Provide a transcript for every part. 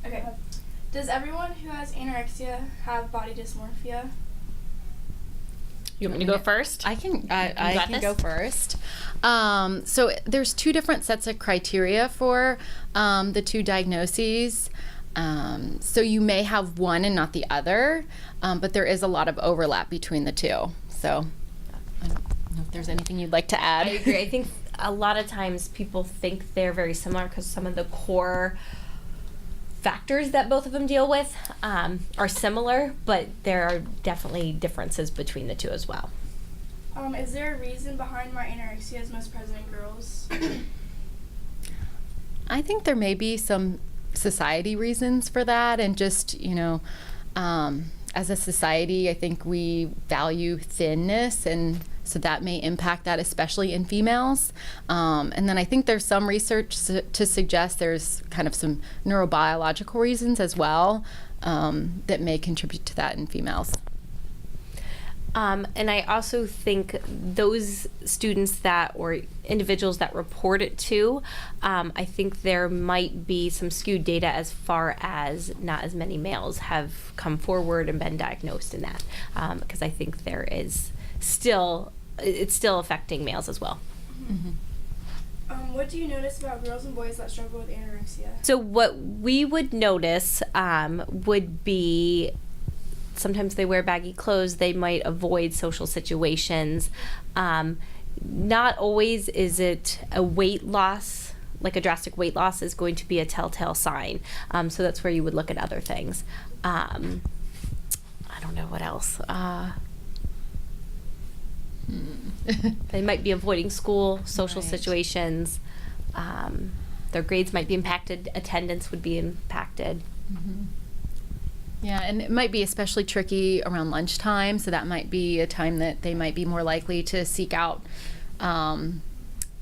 Okay. Does everyone who has anorexia have body dysmorphia? You want me to go first? I can this? go first. So there's two different sets of criteria for the two diagnoses. So you may have one and not the other, but there is a lot of overlap between the two. So I don't know if there's anything you'd like to add. I agree. I think a lot of times people think they're very similar because some of the core factors that both of them deal with are similar, but there are definitely differences between the two as well. Is there a reason behind why anorexia is most present in girls? I think there may be some society reasons for that, and just, as a society, I think we value thinness, and so that may impact that, especially in females. And then I think there's some research to suggest there's kind of some neurobiological reasons as well that may contribute to that in females. And I also think those students or individuals that report it to, I think there might be some skewed data as far as not as many males have come forward and been diagnosed in that, because I think there is it's still affecting males as well. Mm-hmm. What do you notice about girls and boys that struggle with anorexia? So what we would notice would be sometimes they wear baggy clothes, they might avoid social situations. Not always is it a weight loss, like a drastic weight loss is going to be a telltale sign. So that's where you would look at other things. I don't know what else. They might be avoiding school, social situations. Their grades might be impacted. Attendance would be impacted. Mm-hmm. Yeah, and it might be especially tricky around lunchtime, so that might be a time that they might be more likely to seek out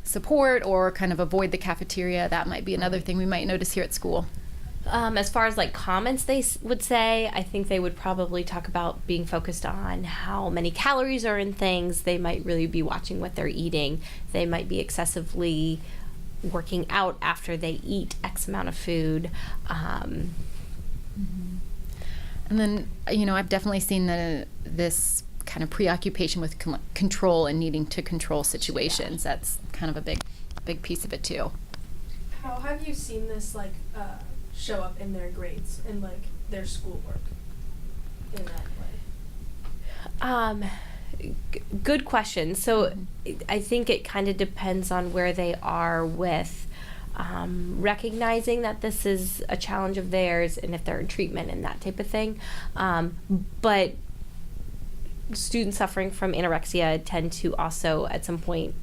support or kind of avoid the cafeteria. That might be another thing we might notice here at school. As far as like comments they would say, I think they would probably talk about being focused on how many calories are in things. They might really be watching what they're eating. They might be excessively working out after they eat X amount of food. And then, I've definitely seen this kind of preoccupation with control and needing to control situations. Yeah. That's kind of a big piece of it too. How have you seen this show up in their grades and their schoolwork in that way? Good question. So I think it kind of depends on where they are with recognizing that this is a challenge of theirs and if they're in treatment and that type of thing. But students suffering from anorexia tend to also at some point,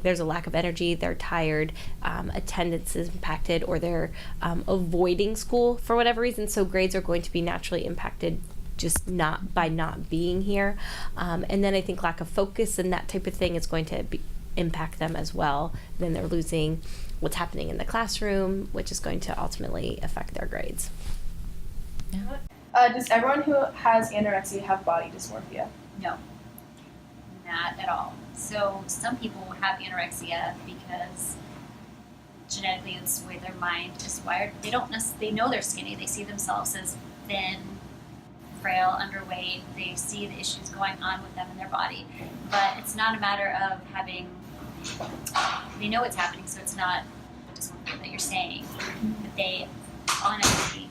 there's a lack of energy, they're tired, attendance is impacted, or they're avoiding school for whatever reason. So grades are going to be naturally impacted just not being here. And then I think lack of focus and that type of thing is going to impact them as well. Then they're losing what's happening in the classroom, which is going to ultimately affect their grades. Yeah. Does everyone who has anorexia have body dysmorphia? No, not at all. So some people have anorexia because genetically it's the way their mind is wired. They know they're skinny. They see themselves as thin, frail, underweight. They see the issues going on with them in their body. But it's not a matter of they know what's happening, so it's not just something that you're saying. But they honestly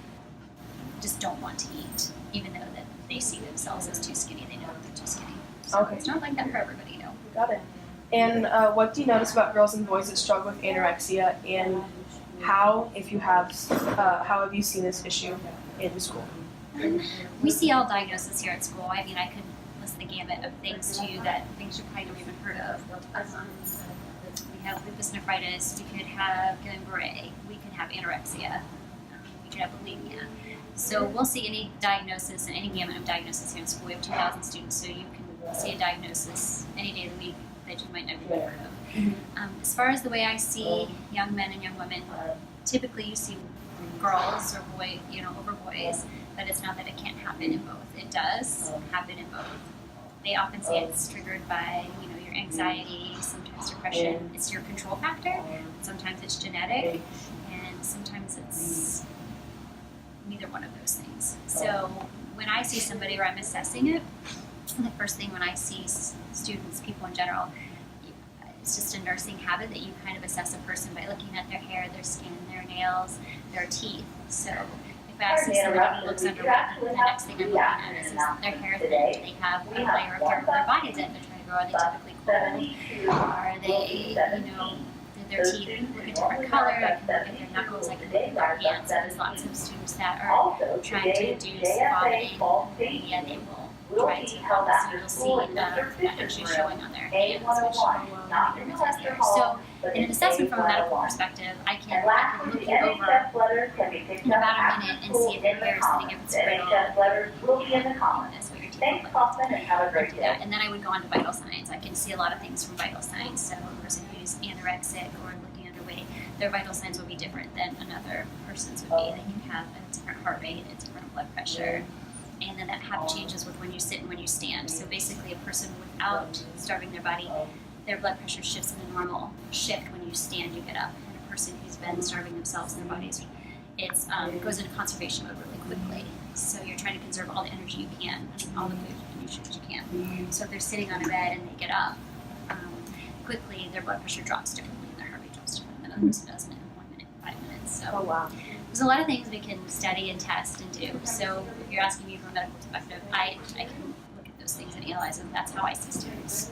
just don't want to eat, even though that they see themselves as too skinny. They know that they're too skinny. So Okay. It's not like that for everybody, no. Got it. And what do you notice about girls and boys that struggle with anorexia, and how have you seen this issue in school? We see all diagnoses here at school. I mean, I could list the gamut of things to you things you probably don't even heard of. We have lupus nephritis, we could have Guillain-Barré, we could have anorexia, we could have bulimia. So we'll see any diagnosis and any gamut of diagnosis here in school. We have 2,000 students, so you can see a diagnosis any day of the week that you might not have heard of. As far as the way I see young men and young women, typically you see girls or over boys, but it's not that it can't happen in both. It does happen in both. They often say it's triggered by, your anxiety, sometimes depression. It's your control factor. Sometimes it's genetic, and sometimes it's neither one of those things. So when I see somebody or I'm assessing it, the first thing when I see students, people in general, it's just a nursing habit that you kind of assess a person by looking at their hair, their skin, their nails, their teeth. So if I see somebody who looks underweight, the next thing I'm looking at is their hair thin? Do they have a layer of dirt on their body that they're trying to grow? Are they typically cold? Are they, do their teeth look a different color? I can look at their knuckles, I can look at their hands. So there's lots of students that are trying to induce vomiting, and they will try to help us, and you'll see that actually showing on their hands, which is there. So in an assessment from a medical perspective, I can look you over in about a minute and see if your hair is thinning, if it's brittle, that's what your teeth look like. And then I would go on to vital signs. I can see a lot of things from vital signs. So a person who's anorexic or looking underweight, their vital signs will be different than another person's would be. They can have a different heart rate, a different blood pressure. And then that habit changes with when you sit and when you stand. So basically a person without starving their body, their blood pressure shifts in a normal shift when you stand, you get up. And a person who's been starving themselves in their bodies, it goes into conservation mode really quickly. So you're trying to conserve all the energy you can, all the food and nutrients you can. So if they're sitting on a bed and they get up, quickly their blood pressure drops differently and their heart rate drops differently than others. It doesn't in 1 minute, 5 minutes. So there's a lot of things we can study and test and do. So if you're asking me from a medical perspective, I can look at those things and analyze them. That's how I see students.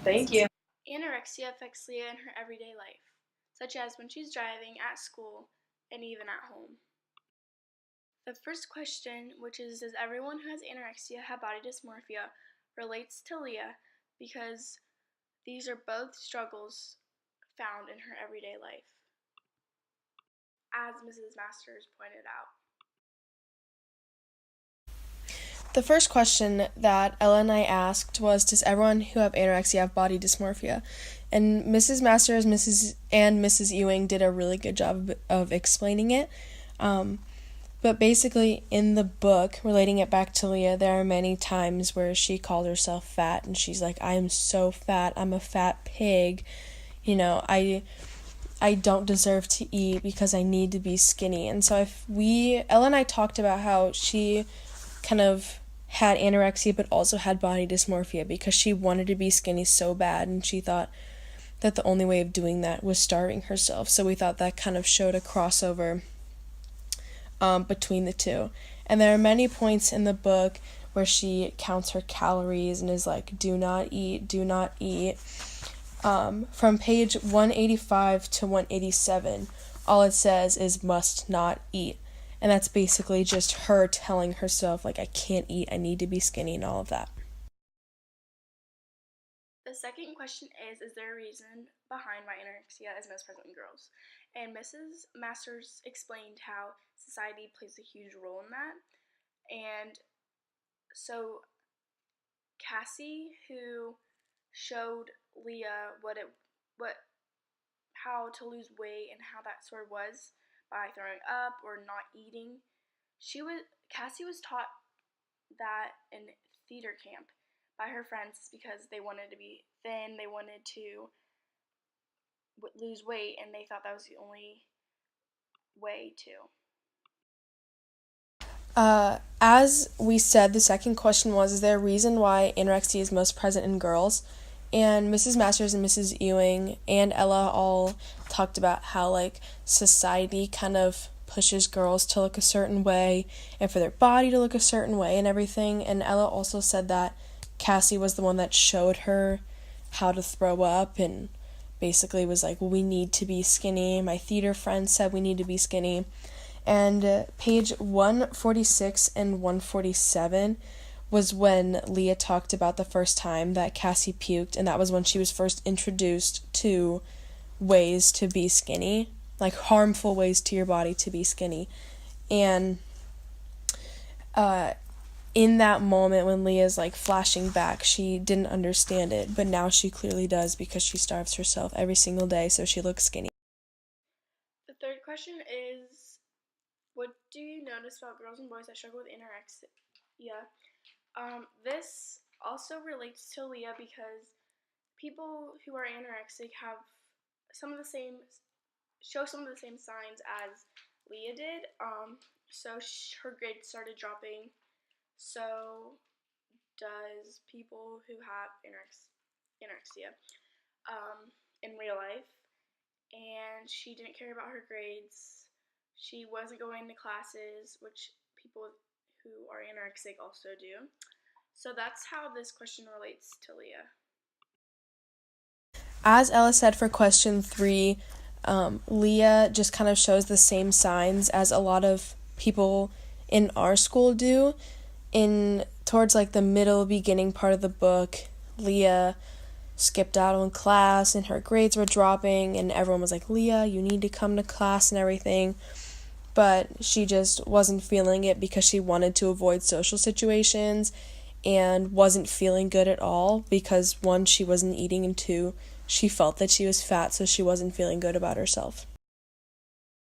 Thank you. Anorexia affects Leah in her everyday life, such as when she's driving, at school, and even at home. The first question, which is, does everyone who has anorexia have body dysmorphia, relates to Leah because these are both struggles found in her everyday life, as Mrs. Masters pointed out. The first question that Ella and I asked was, does everyone who have anorexia have body dysmorphia? And Mrs. Masters, Mrs. Ewing did a really good job of explaining it. But basically, in the book, relating it back to Leah, there are many times where she called herself fat, and she's like, I am so fat, I'm a fat pig, I don't deserve to eat because I need to be skinny. And so Ella and I talked about how she kind of had anorexia but also had body dysmorphia because she wanted to be skinny so bad, and she thought that the only way of doing that was starving herself. So we thought that kind of showed a crossover between the two. And there are many points in the book where she counts her calories and is like, do not eat, do not eat. From page 185 to 187, all it says is must not eat. And that's basically just her telling herself, like, I can't eat, I need to be skinny, and all of that. The second question is there a reason behind why anorexia is most present in girls? And Mrs. Masters explained how society plays a huge role in that. And so Cassie, who showed Leah how to lose weight and how that sort of was by throwing up or not eating, Cassie was taught that in theater camp by her friends because they wanted to be thin, they wanted to lose weight, and they thought that was the only way to. As we said, the second question was, is there a reason why anorexia is most present in girls? And Mrs. Masters and Mrs. Ewing and Ella all talked about how, like, society kind of pushes girls to look a certain way and for their body to look a certain way and everything. And Ella also said that Cassie was the one that showed her how to throw up and basically was like, well, we need to be skinny. My theater friend said we need to be skinny. And page 146 and 147 was when Leah talked about the first time that Cassie puked, and that was when she was first introduced to ways to be skinny, like harmful ways to your body to be skinny. And in that moment when Leah's like flashing back, she didn't understand it, but now she clearly does because she starves herself every single day so she looks skinny. The third question is, what do you notice about girls and boys that struggle with anorexia? This also relates to Leah because people who are anorexic have show some of the same signs as Leah did. So her grades started dropping. So does people who have anorexia in real life. And she didn't care about her grades. She wasn't going to classes, which people who are anorexic also do. So that's how this question relates to Leah. As Ella said for question 3, Leah just kind of shows the same signs as a lot of people in our school do. Towards like the middle beginning part of the book, Leah skipped out on class and her grades were dropping and everyone was like, Leah, you need to come to class and everything. But she just wasn't feeling it because she wanted to avoid social situations and wasn't feeling good at all because 1, she wasn't eating, and 2, she felt that she was fat, so she wasn't feeling good about herself.